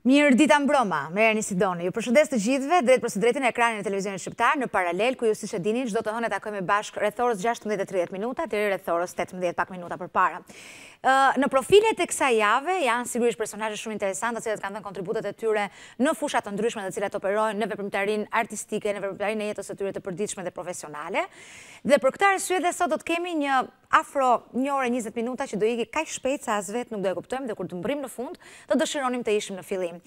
Mirë dita mbroma, Mereni Sidoni. Ju përshëndes të gjithëve, drejt për së drejtin e ekranin e televizionit shqiptar, në paralel, ku ju siç e dini, çdo të hënë takojmë bashkë rreth orës 16:30 minuta deri rreth orës 18 pak minuta përpara. Në profilet e kësaj jave janë sigurisht personazhe shumë interesantë, të cilët kanë dhënë kontributet e tyre në fusha të ndryshme, të cilat operojnë në veprimtarinë artistike, në veprimtarinë e jetës së tyre të përditshme dhe profesionale. Dhe për këtë arsye dhe sot do të kemi një afro 1 orë e 20 minuta që do iki kaq shpejt sa as vetë nuk do e kuptojmë dhe kur të mbrim në fund, do dëshironim të ishim në fillim.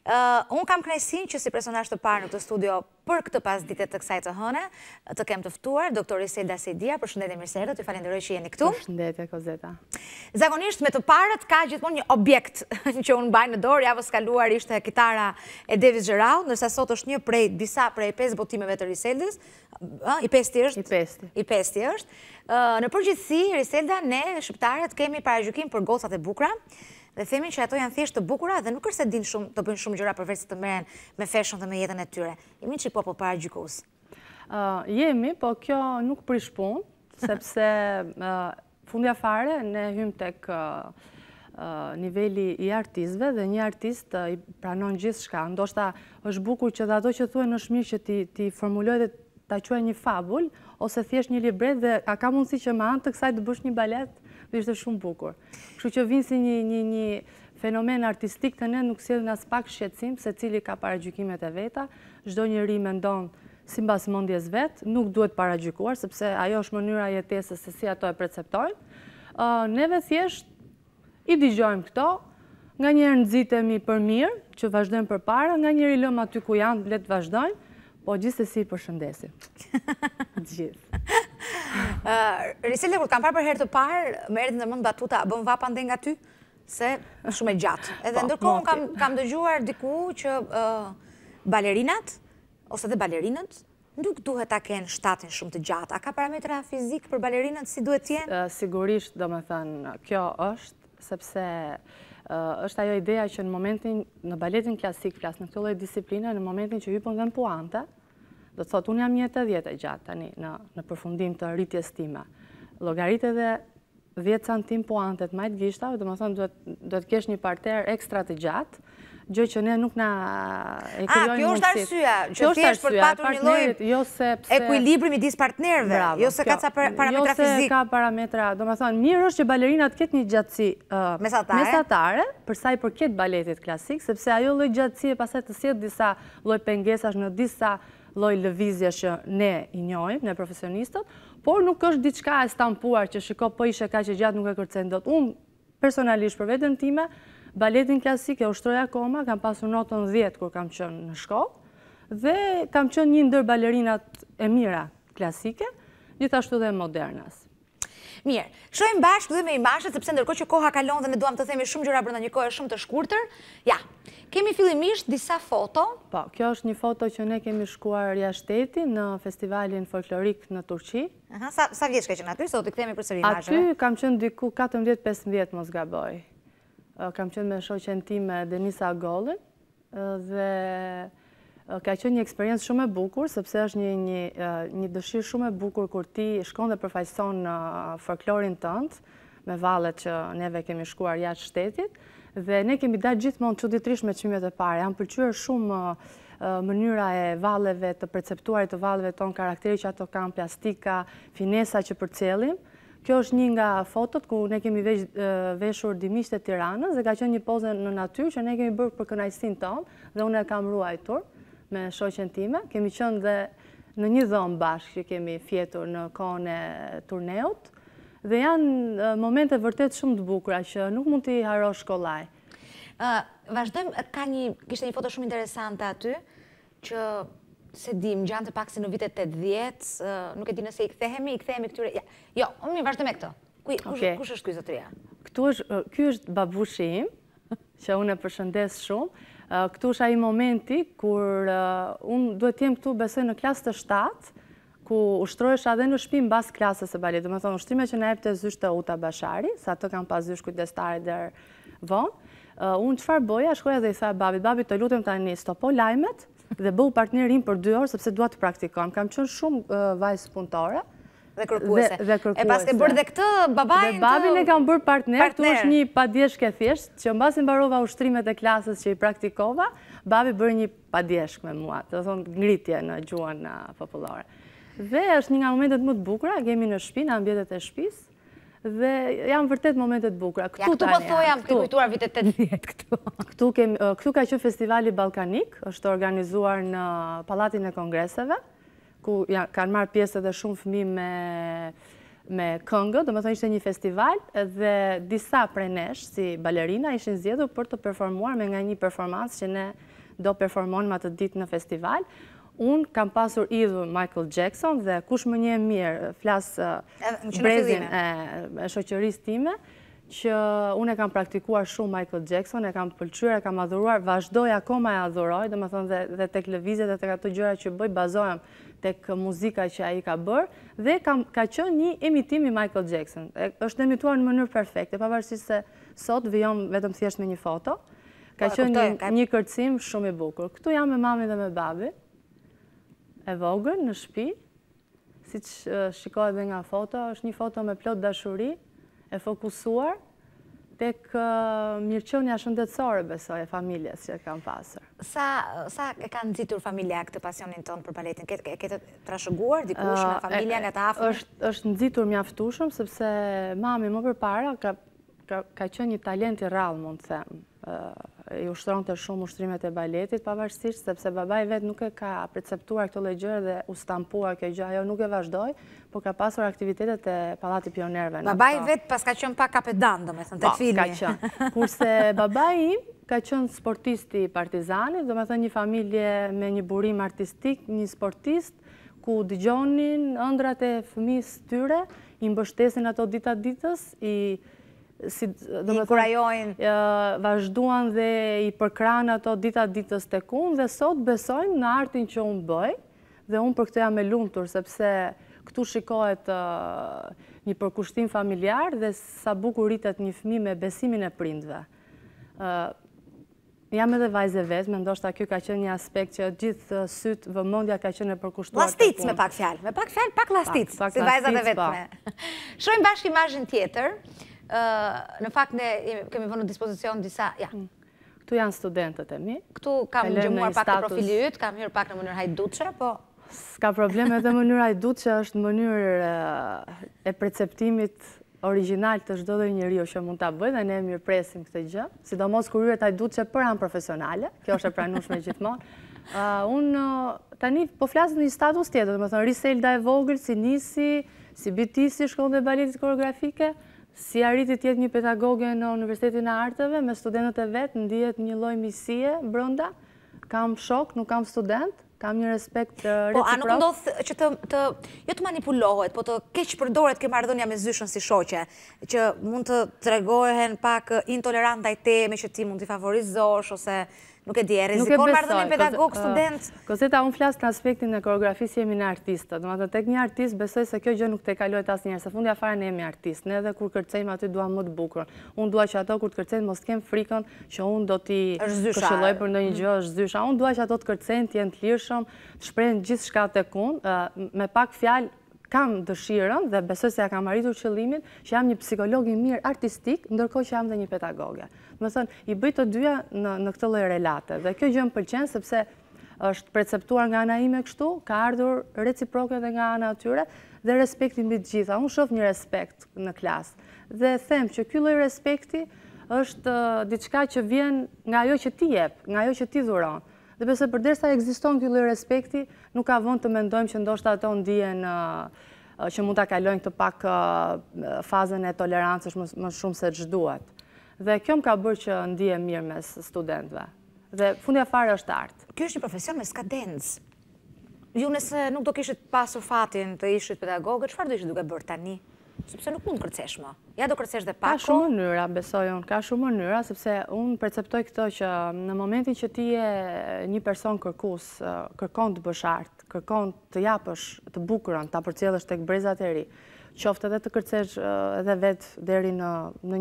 Unë kam kënaqësinë që si personazh të parë në këtë studio për këtë pasdite të kësaj të hëne, të kem të ftuar dr. Iselda Sejdia. Përshëndetje, mirë se erdhët, ju falenderoj që jeni këtu. Përshëndetje, Kozeta. Zakonisht me të parët ka gjithmonë një objekt që unë mbaj në dorë. Javës kaluar ishte kitara e Davis Gerald, ndërsa sot është një prej 5 botimeve të Riseldës. I pesti është. Në përgjithësi, Riselda, ne shqiptarët kemi paragjykim për gocat e bukura. Dhe themi që ato janë thjesht të bukura dhe nuk është se din shumë të bëjnë shumë gjëra përveç se të merren me fashion dhe me jetën e tyre. Jemi çik popull paragjykues. Jemi, po kjo nuk prish punë, sepse fundja fare ne hym tek niveli i artistëve dhe një artist i pranon gjithçka. Ndoshta është bukur që dhe ato që thuhen është mirë që ti formuloj dhe ta quaj një fabul ose thjesht një libret dhe a ka mundësi që me anë të kësaj të bësh një balet dhe ishte shumë bukur. Kështu që vinë si një fenomen artistik të ne nuk sjell as pak shqetësim se cili ka paragjykimet e veta. Çdo njeri mendon sipas mendjes vet, nuk duhet paragjykuar sepse ajo është mënyra e jetesës se si ato e perceptojnë. Neve thjesht i dëgjojmë këto, nganjëherë nxitemi për mirë që vazhdojmë përpara, nganjëherë i lëm aty ku janë, le të vazhdojnë, po gjithsesi përshëndesim. Gjithë. Riselda, kur kam parë për herë të parë, më erdhi në mend batuta, bën vapa ndaj nga ty, se shumë e gjatë. Edhe ndërkohë kam dëgjuar diku që balerinat ose dhe balerinët nuk duhet ta kenë shtatin shumë të gjatë. A ka parametra fizik për balerinët si duhet të jenë? Sigurisht, domethënë, kjo është sepse është ajo ideja që në baletin klasik, flas në këtë lloj disipline, në momentin që hypon dhe në puante, do të thotë, unë jam 1,80 e gjatë tani në përfundim të rritjes time. Llogarit edhe 10 cm puantet majt gishta, do të thonë do të kesh një parter ekstra të gjatë, gjë që ne nuk na e krijojmë. Kjo është arsyeja, që thjesht për të patur një lloj ekuilibri midis partnerëve, jo se ka ca parametra fizik. Jo se ka parametra, domethënë mirë është që balerinat ketë një gjatësi mesatare për sa i përket baletit klasik, sepse ajo lloj gjatësie pastaj të sjell disa lloj pengesash në disa lloj lëvizje që ne i njohim, ne profesionistët, por nuk është diçka e stampuar që shiko po ishe kaq e gjatë nuk e kërcen dot. Unë personalisht për veten time baletin klasik e ushtroj akoma, kam pasur notën 10 kur kam qenë në shkollë dhe kam qenë një ndër balerinat e mira klasike, gjithashtu dhe modernas. Mirë, shohim bashkë dhe me imazhet sepse ndërkohë që koha kalon dhe ne duam të themi shumë gjëra brenda një kohe shumë të shkurtër. Ja, kemi fillimisht disa foto. Po, kjo është një foto që ne kemi shkuar jashtë shtetit në festivalin folklorik në Turqi. Sa vjeç ka qenë aty, se do t'i kthehemi përsëri imazheve? Aty kam qenë diku 14-15 mos gaboj. Kam qenë me shoqen time Denisa Gollën dhe ka qenë një eksperiencë shumë e bukur, sepse është një dëshirë shumë e bukur kur ti shkon dhe përfaqëson folklorin tënd me vallet që neve kemi shkuar jashtë shtetit dhe ne kemi dalë gjithmonë çuditërisht me çmimet e para. Jam pëlqyer shumë mënyra e valleve, të perceptuarit të valleve ton, karakteri që ato kanë, plastika, finesa që përcjellim. Kjo është një nga fotot ku ne kemi veshur dimisht e Tiranës dhe ka qenë një pozë në natyrë që ne kemi bërë për kënaqësinë tonë dhe unë e kam ruajtur me shoqen time. Kemi qenë dhe në një dhomë bashkë që kemi fjetur në kohën e turneut dhe janë momente vërtet shumë të bukura që nuk mund t'i harosh kollaj. Vazhdojmë, kishte një foto shumë interesante aty që se di, më gjanë të pak se në vitet 80, nuk e di nëse i kthehemi këtyre. Jo, mirë, vazhdojmë me këtë. Kush është ky zotëria? Ky është babushi im, që unë e përshëndes shumë. Këtu është ai momenti kur unë duhet jem këtu besoj në klasë të 7, ku ushtrohesha edhe në shtëpi mbas klasës së baletit. Do të thonë ushtrime që na jepte zysh të Uta Bashari, sa ato kanë pas zysh kujdestare der vonë. Unë çfarë bëja, shkoja dhe i tha babit, të lutem tani stopo lajmet dhe bëu partnerin për 2 orë sepse dua të praktikoj. Kam qenë shumë vajzë punëtore Dhe kërkuese. E pas ke bërë dhe këtë babajnë të... Dhe babin e kam bërë partner, këtu është një padjeshke thjesht, që në basin mbarova ushtrimet e klasës që i praktikova, babi bërë një padjeshk me mua, të thonë ngritje në gjuhën popullore. Dhe është një nga momentet më të bukura, kemi në shtëpi, në ambjetet e shtëpisë, dhe janë vërtet momentet bukura. Këtu po thoj jam ke kujtuar vitet 80 këtu. Këtu ka qenë festivali Ballkanik, është organizuar në Pallatin e Kongreseve, ku kanë marrë pjesë edhe shumë fëmijë me këngë, domethënë ishte një festival dhe disa prej nesh si balerina ishin zgjedhur për të performuar me nga një performancë që ne do performonim atë ditë në festival. Unë kam pasur idhur Michael Jackson dhe kush më njeh mirë flas brezin e shoqërisë time, që unë e kam praktikuar shumë Michael Jackson, e kam pëlqyer, e kam adhuruar, vazhdoj akoma e adhuroj, domethënë dhe tek lëvizjet dhe tek ato gjëra që bëj bazohem tek muzika që ai ka bërë, dhe ka qenë një imitim i Michael Jackson. Është imituar në mënyrë perfekte, pavarësisht se sot vijon vetëm thjesht me një foto. Ka qenë një kërcim shumë i bukur. Këtu jam me mamin dhe me babin, e vogël në shtëpi, siç shikohet edhe nga foto, është një foto me plot dashuri, e fokusuar tek mirëqenia shëndetësore, besoj, e familjes që kam pasur. Sa e ka nxitur familja këtë pasionin tonë për baletin? Ke të trashëguar dikush nga familja, nga të afërmit? Është nxitur mjaftueshëm, sepse mami më përpara ka qenë një talent i rrallë, mund të them. I ushtronte shumë ushtrimet e baletit, pavarësisht sepse babai vet nuk e ka perceptuar këto lloj gjëre dhe u stampua kjo gjë, ajo nuk e vazhdoi, por ka pasur aktivitetet e Pallati Pionerëve. Babai vet pas ka qenë pak kapedant, domethënë tek filmi. Ka qenë. Kurse babai im ka qenë sportist i Partizanit, domethënë një familje me një burim artistik, një sportist ku dëgjonin ëndrat e fëmijës tyre, i mbështesin ato dita ditës, vazhduan dhe i përkran ato dita ditës tek unë, dhe sot besojnë në artin që unë bëj, dhe unë për këtë jam e lumtur, sepse këtu shikohet një përkushtim familjar dhe sa bukur rritet një fëmijë me besimin e prindve. Jam edhe vajze vetë, ndoshta ky ka qenë një aspekt që gjithë syt vëmendja ka qenë e përkushtuar. Lastic me pak fjalë, pak lastic, si vajzat e vetme. Shohim bashkë imazhin tjetër. Në fakt ne kemi vënë në dispozicion disa... Këtu janë studentët e mi. Këtu kam gjëmuar pak të profili yt, kam hyrë pak në mënyrë hajduçe, po... S'ka probleme edhe mënyrë hajduçe, është mënyrë e perceptimit original të çdo njeriu që mund ta bëjë dhe ne mirëpresim këtë gjë, sidomos kur hyret hajduçe për anë profesionale, kjo është e pranueshme gjithmonë. Unë tani po flas në një status tjetër, domethënë Riselda e vogël, si nisi, si bitisi shkollën e baletit koreografike, si arriti të jetë një pedagoge në Universitetin e Arteve, me studentët e vetë, ndihet një lloj misie brenda. Kam shok, nuk kam student, kam një respekt reciprok. Po, a nuk ndodh që jo të manipulohet, po të keq përdoret kjo marrëdhënia me zyshën si shoqe, që mund të tregohen pak intolerant ndaj teme që ti mund t'i favorizosh, ose nuk e di, rrezikon marrëdhënien pedagog-student? Kozeta, unë flas në aspektin e koreografisë, jemi në artistë. Domethënë tek një artist besoj se kjo gjë nuk te kalohet asnjëherë, se fundja fare ne jemi artistë. Ne edhe kur kërcejmë aty duam më të bukur. Unë dua që ato kur të kërcejnë mos kem frikën që unë do t'i këshilloj për ndonjë gjë, është zysha. Unë dua që ato të kërcejnë, të jenë të lirshëm, të shprehin gjithçka tek unë, me pak fjalë. Kam dëshirën dhe besoj se ja kam arritur qëllimin që jam një psikolog i mirë artistik, ndërkohë që jam dhe një pedagoge. Domethënë, i bëj të dyja në këtë lloj relate. Dhe kjo gjë më pëlqen sepse është perceptuar nga ana ime kështu, ka ardhur reciproke edhe nga ana e tyre dhe respekti mbi të gjitha. Unë shoh një respekt në klasë dhe them që ky lloj respekti është diçka që vjen nga ajo që ti jep, nga ajo që ti dhuron. Dhe besoj përderisa ekziston ky lloj respekti, nuk ka vend të mendojmë që ndoshta ato ndihen që mund ta kalojnë këtë pak fazën e tolerancës më shumë se ç'duhet. Dhe kjo më ka bërë që ndihem mirë mes studentëve. Dhe fundja fare është art. Ky është një profesion me skadencë. Ju nëse nuk do kishit pasur fatin të ishit pedagogë, çfarë do ishit duke bërë tani? Sepse nuk mund kërcesh më. Ja do kërcesh dhe pak. Ka shumë mënyra, besoj unë, ka shumë mënyra, sepse unë perceptoj këto që në momentin që ti je një person kërkues, kërkon të bësh art, kërkon të japësh të bukurën, ta përcjellësh tek brezat e ri, qoftë edhe të kërcesh edhe vetë deri në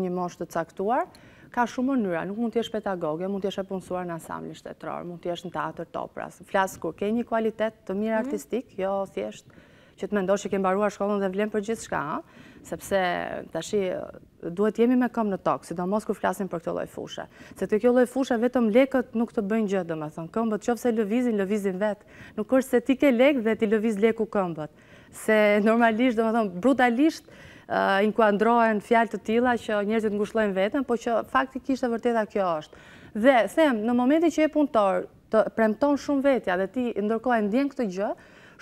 një moshë të caktuar, ka shumë mënyra. Nuk mund të jesh pedagoge, mund të jesh e punësuar në ansamblin shtetëror, mund të jesh në teatr të operës. Flas kur ke një kualitet të mirë artistik, jo thjesht që të mendosh që ke mbaruar shkollën dhe vlen për gjithçka, sepse tash duhet jemi me këmbë në tokë, sidomos kur flasim për këtë lloj fushë. Se te kjo lloj fushë vetëm lekët nuk të bëjnë gjë, domethënë këmbët nëse lëvizin vet. Nuk është se ti ke lekë dhe ti lëviz leku këmbët. Se normalisht, domethënë brutalisht inkuadrohen fjalë të tilla që njerëzit ngushëllojnë veten, por që faktikisht e vërteta kjo është. Dhe them, në momentin që je punëtor, të premton shumë vetja dhe ti ndërkohë e ndjen këtë gjë,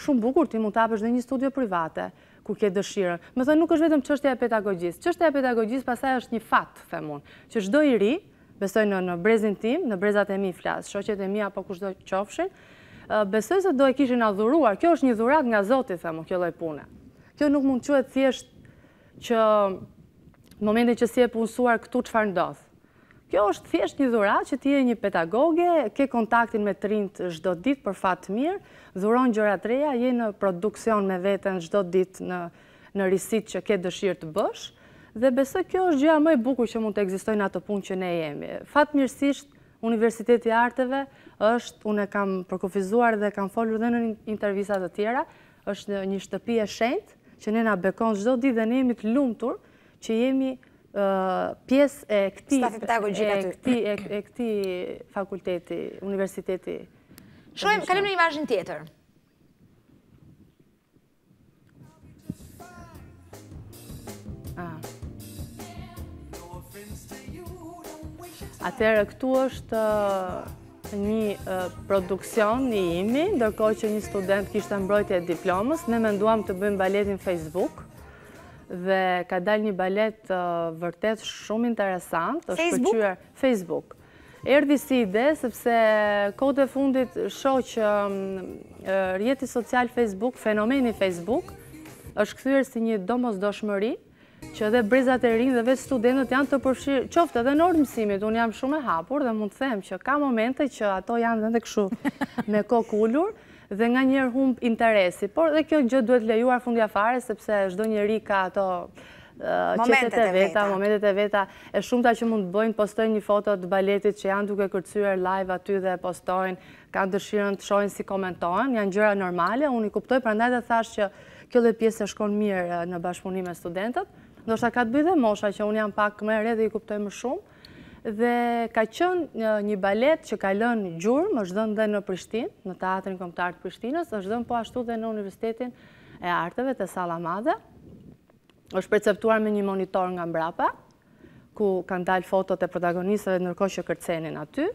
shumë bukur ti mund të hapësh dhe një studio private kur ke dëshirën. Më thënë nuk është vetëm çështja e pedagogjisë. Çështja e pedagogjisë pastaj është një fat, them unë, që çdo i ri, besoj në brezin tim, në brezat e mi flas, shoqet e mi apo kushdo qofshin, besoj se do e kishin adhuruar. Kjo është një dhuratë nga Zoti, them unë, kjo lloj pune. Kjo nuk mund quhet thjesht që në momentin që si e punësuar këtu çfarë ndodh. Kjo është thjesht një dhuratë që ti je një pedagoge, ke kontaktin me të rinjt çdo ditë për fat të mirë, dhuron gjëra të reja, je në produksion me veten çdo ditë në risit që ke dëshirë të bësh, dhe besoj kjo është gjëja më e bukur që mund të ekzistojë në atë punë që ne jemi. Fatmirësisht, Universiteti i Arteve është, unë e kam përkufizuar dhe kam folur dhe në intervista të tjera, është një shtëpi e shenjtë që ne na bekon çdo ditë dhe ne jemi të lumtur që jemi pjesë e këtij fakulteti, universiteti. Shohim, kalojmë në imazhin tjetër. Atëherë këtu është një produksion i imi, ndërkohë që një student kishte mbrojtje e diplomës, ne menduam të bëjmë baletin Facebook. Dhe ka dalë një balet vërtet shumë interesant. Facebook. Erdhi si ide, sepse kohët e fundit shoh që rrjeti social Facebook, fenomeni Facebook, është kthyer si një domosdoshmëri, që edhe brezat e rinj dhe vetë studentët janë të përfshirë, qoftë edhe në orë mësimit, unë jam shumë e hapur dhe mund të them që ka momente që ato janë edhe kështu me kokë ulur, dhe nga njerë humb interesi, por dhe kjo gjë duhet lejuar fundja fare, sepse çdo njeri ka ato momentet e veta, e shumëta që mund të bëjnë, postojnë një foto të baletit që janë duke kërcyer live aty dhe postojnë, kanë dëshirën të shohin si komentojnë, janë gjëra normale, unë i kuptoj, prandaj dhe thash që kjo dhe pjesë e shkon mirë në bashkëpunim me studentët, ndoshta ka të bëjë dhe mosha që unë jam pak më e re dhe i kuptoj më shumë. Dhe ka qenë një balet që ka lënë gjurmë, është dhënë dhe në Prishtinë, në Teatrin Kombëtar të Prishtinës, është dhënë po ashtu dhe në Universitetin e Arteve të Salla Madhe. Është perceptuar me një monitor nga mbrapa, ku kanë dalë fotot e protagonistëve ndërkohë që kërcenin aty.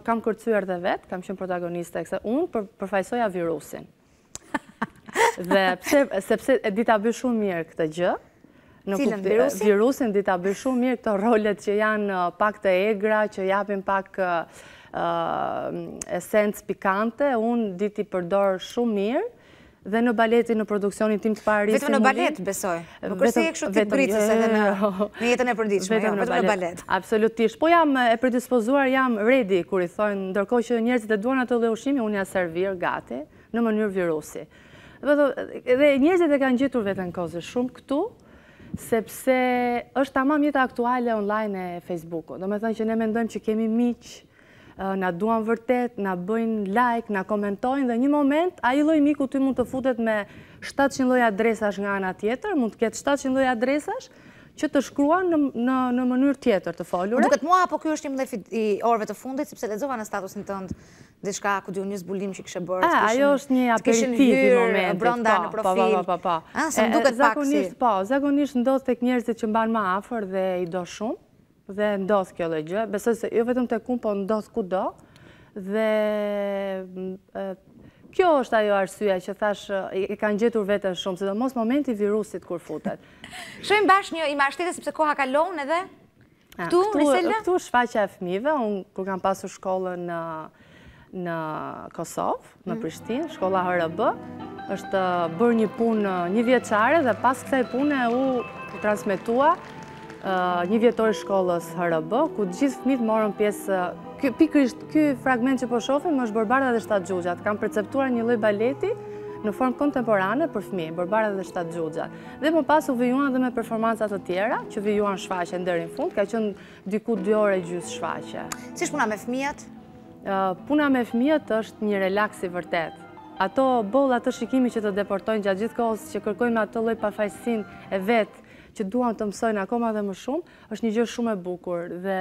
Kam kërcyer dhe vetë, kam qenë protagoniste e kësaj. Unë përfaqësoja virusin. Dhe sepse e di ta bëj shumë mirë këtë gjë. Virusin di ta bëj shumë mirë këto rolet që janë pak të egra, që japin pak esencë pikante, unë di t'i përdor shumë mirë, dhe në baletin në produksionin tim të parë. Vetëm në balet, besoj. Nuk është se e kështu ti britës edhe në jetën e përditshme, vetëm në balet. Absolutisht. Po jam e predispozuar, jam ready, kur i thonë, ndërkohë që njerëzit e duan ato lloj ushqimi, unë ja servir gati në mënyrë virusi. Dhe njerëzit e kanë gjetur veten kozë shumë këtu, sepse është tamam jeta aktuale online e Facebookut. Do me thënë që ne mendojmë që kemi miq, na duan vërtet, na bëjnë like, na komentojnë, dhe një moment, ai lloj miku ty mund të futet me 700 lloj adresash nga ana tjetër, mund të ketë 700 lloj adresash që të shkruan në mënyrë tjetër të folure. Duket mua, apo ky është një mbledh i orëve të fundit, sepse lexova në statusin tënd diçka ku diu një zbulim që kishe bërë. Ajo është një aperitiv i momentit. Brenda në profil. Po. Se më duket pak si. Zakonisht ndodh tek njerëzit që mban më afër dhe i do shumë, dhe ndodh kjo lloj gjë. Besoj se jo vetëm tek unë, po ndodh kudo. Dhe kjo është ajo arsyeja që thash e kanë gjetur veten shumë, sidomos momenti i virusit kur futet. Shohim bashkë një imazh tjetër sepse koha kalon edhe këtu Riselda. Këtu shfaqja e fëmijëve, unë kur kam pasur shkollën në Kosovë, në Prishtinë, shkolla HRB, është bërë një punë një vjeçare dhe pas kësaj pune u transmetua një vjetor i shkollës HRB, ku gjithë fëmijët morën pjesë. Pikërisht ky fragment që po shohim është Barbara dhe 7 xhuxhat. Kam perceptuar një lloj baleti në formë kontemporane për fëmijë, Barbara dhe 7 xhuxhat. Dhe më pas u vijuan edhe me performanca të tjera, që vijuan shfaqjen deri në fund, ka qenë diku 2 orë gjys shfaqje. Si është puna me fëmijët? Puna me fëmijët është një relaks i vërtet. ato boll atë shikimi që të deportojnë gjatë gjithë kohës, që kërkojnë atë lloj pafajësinë e vet, që duan të mësojnë akoma dhe më shumë, është një gjë shumë e bukur dhe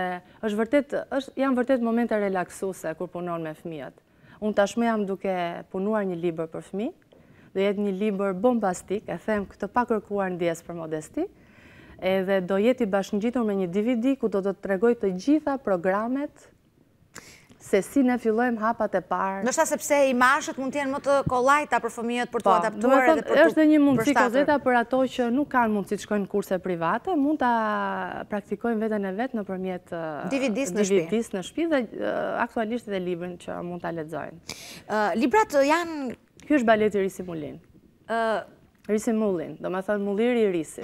janë vërtet momente relaksuese kur punon me fëmijët. Unë tashmë jam duke punuar një libër për fëmijë, do jetë një libër bombastik, e them këtë pa kërkuar ndjes për modesti, edhe do jetë i bashkëngjitur me një DVD ku do të tregoj të gjitha programet se si ne fillojmë hapat e parë. Ndoshta sepse imazhet mund të jenë më të kollajta për fëmijët për të adaptuar edhe për të është dhe një mundësi kozeta për ato që nuk kanë mundësi të shkojnë kurse private, mund ta praktikojnë veten e vet nëpërmjet DVD-s në shtëpi dhe aktualisht edhe librin që mund ta lexojnë. Librat janë Ky është baleti Risi Mullin. Risi Mullin, domethënë Mulliri i Risit.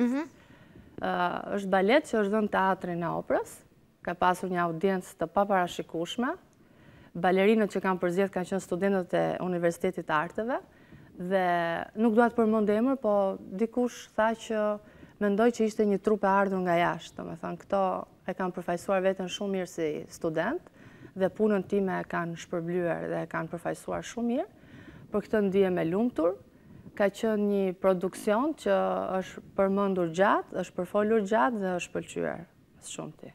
Është balet që është dhënë Teatrin e Oprës, ka pasur një audiencë të paparashikueshme. Balerinët që kanë përzgjedhur kanë qenë studentët e Universitetit të Arteve dhe nuk dua të përmend emër, po dikush tha që mendoj që ishte një trup e ardhur nga jashtë, domethënë këto e kanë përfaqësuar veten shumë mirë si student dhe punën time e kanë shpërblyer dhe e kanë përfaqësuar shumë mirë. Për këtë ndihem e lumtur. Ka qenë një produksion që është përmendur gjatë, është përfolur gjatë dhe është pëlqyer shumë ti.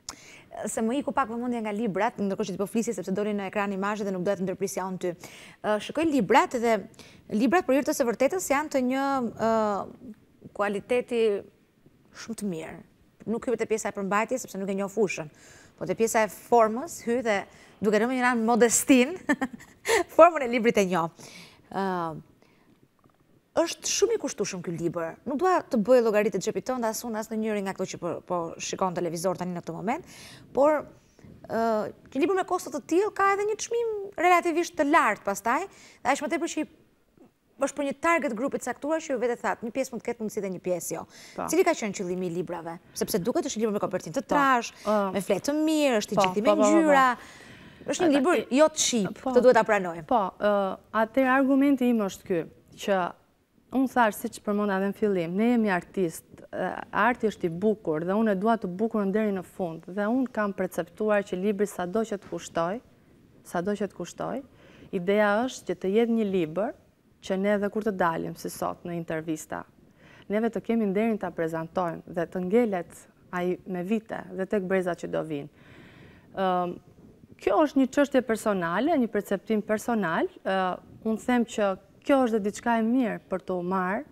Se më iku pak vëmendja nga librat, ndërkohë që ti po flisje sepse dolin në ekran imazhe dhe nuk dohet të ndërprisja unë ty. Shikoj librat dhe librat për hir të së vërtetës janë të një kualiteti shumë të mirë. Nuk hyj te pjesa e përmbajtjes sepse nuk e njoh fushën, po te pjesa e formës hyj dhe duke rënë një anë modestin, formën e librit e njoh. Është shumë i kushtueshëm ky libër. Nuk dua të bëj llogaritë të xhepit tënd as unë as ndonjëri nga ato që po shikon televizor tani në këtë moment, por një libër me kosto të tillë ka edhe një çmim relativisht të lartë pastaj, dhe aq më tepër që është për një target grupi të caktuar që ju vetë thatë, një pjesë mund të ketë mundësi dhe një pjesë jo. Cili ka qenë qëllimi i librave? Sepse duket është një libër me kopertinë të trash, me fletë të mirë, është i gjithë me ngjyra. Është një libër jo cheap, të duhet ta pranojmë. Po, atëherë argumenti im është ky, që unë thash siç përmenda edhe në fillim, ne jemi artist, arti është i bukur dhe unë e dua të bukurën deri në fund dhe unë kam perceptuar që libri sado që të kushtoj, ideja është që të jetë një libër që ne edhe kur të dalim si sot në intervista, neve të kemi nderin ta prezantojmë dhe të ngelet ai me vite dhe tek brezat që do vinë. Kjo është një çështje personale, një perceptim personal. Unë them që kjo është diçka e mirë për të marrë,